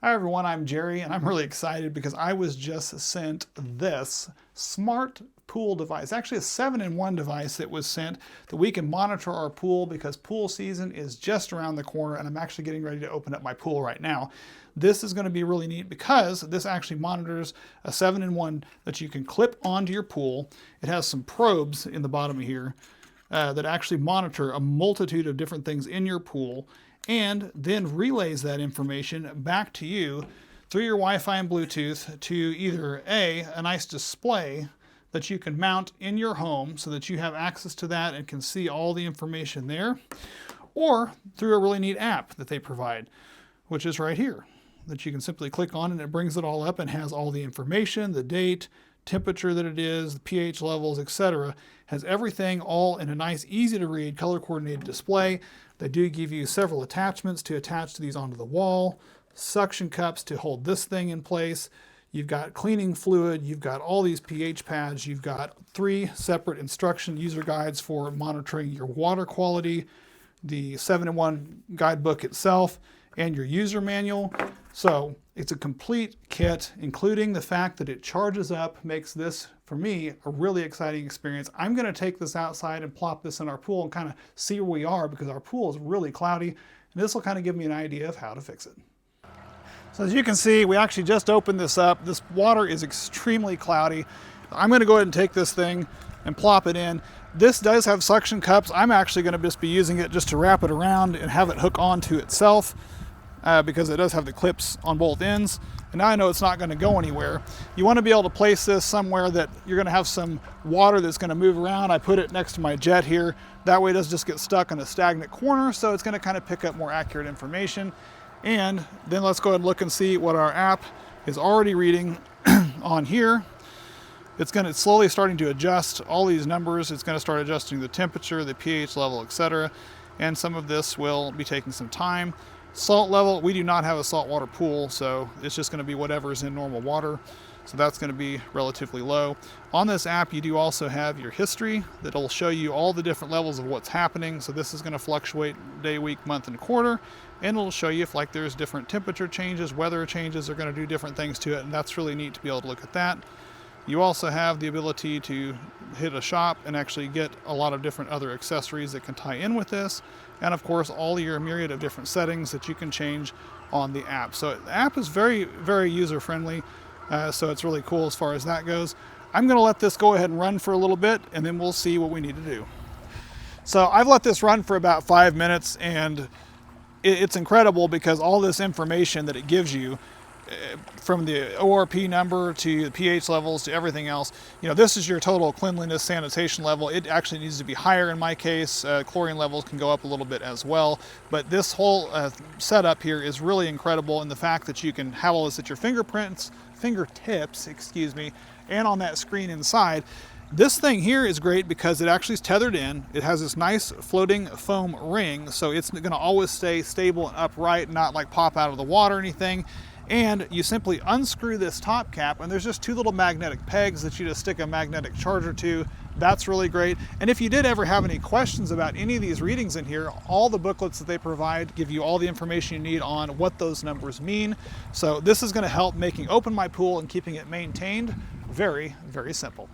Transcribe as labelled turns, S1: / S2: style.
S1: Hi everyone, I'm Jerry and I'm really excited because I was just sent this smart pool device, actually a 7-in-1 device that was sent that we can monitor our pool because pool season is just around the corner and I'm actually getting ready to open up my pool right now. This is going to be really neat because this actually monitors a 7-in-1 that you can clip onto your pool. It has some probes in the bottom here that actually monitor a multitude of different things in your pool, and then relays that information back to you through your Wi-Fi and Bluetooth to either a nice display that you can mount in your home so that you have access to that and can see all the information there, or through a really neat app that they provide, which is right here, that you can simply click on and it brings it all up and has all the information, the date, temperature that it is, the pH levels, etc. Has everything all in a nice, easy to read, color coordinated display. They do give you several attachments to attach these onto the wall, suction cups to hold this thing in place. You've got cleaning fluid, you've got all these pH pads, you've got 3 separate instruction user guides for monitoring your water quality, the 7-in-1 guidebook itself, and your user manual. So it's a complete kit, including the fact that it charges up, makes this, for me, a really exciting experience. I'm gonna take this outside and plop this in our pool and kind of see where we are because our pool is really cloudy, and this will kind of give me an idea of how to fix it. So as you can see, we actually just opened this up. This water is extremely cloudy. I'm gonna go ahead and take this thing and plop it in. This does have suction cups. I'm actually gonna just be using it just to wrap it around and have it hook onto itself. Because it does have the clips on both ends. And now I know it's not going to go anywhere. You want to be able to place this somewhere that you're going to have some water that's going to move around. I put it next to my jet here. That way it doesn't just get stuck in a stagnant corner, so it's going to kind of pick up more accurate information. And then let's go ahead and look and see what our app is already reading on here. It's slowly starting to adjust all these numbers. It's going to start adjusting the temperature, the pH level, etc. And some of this will be taking some time. Salt level, we do not have a saltwater pool, so it's just going to be whatever is in normal water. So that's going to be relatively low. On this app, you do also have your history that'll show you all the different levels of what's happening. So this is going to fluctuate day, week, month, and quarter. And it'll show you if there's different temperature changes, weather changes are going to do different things to it. And that's really neat to be able to look at that. You also have the ability to hit a shop and actually get a lot of different other accessories that can tie in with this. And of course, all your myriad of different settings that you can change on the app. So the app is very, very user-friendly. So it's really cool as far as that goes. I'm gonna let this go ahead and run for a little bit and then we'll see what we need to do. So I've let this run for about 5 minutes and it's incredible because all this information that it gives you, from the ORP number to the pH levels to everything else, this is your total cleanliness sanitation level. It actually needs to be higher in my case. Chlorine levels can go up a little bit as well, but this whole setup here is really incredible in the fact that you can have all this at your fingertips, and on that screen inside. This thing here is great because it actually is tethered in. It has this nice floating foam ring, so it's going to always stay stable and upright, not like pop out of the water or anything. And you simply unscrew this top cap and there's just 2 little magnetic pegs that you just stick a magnetic charger to. That's really great. And if you did ever have any questions about any of these readings in here, all the booklets that they provide give you all the information you need on what those numbers mean. So this is going to help making open my pool and keeping it maintained very, very simple.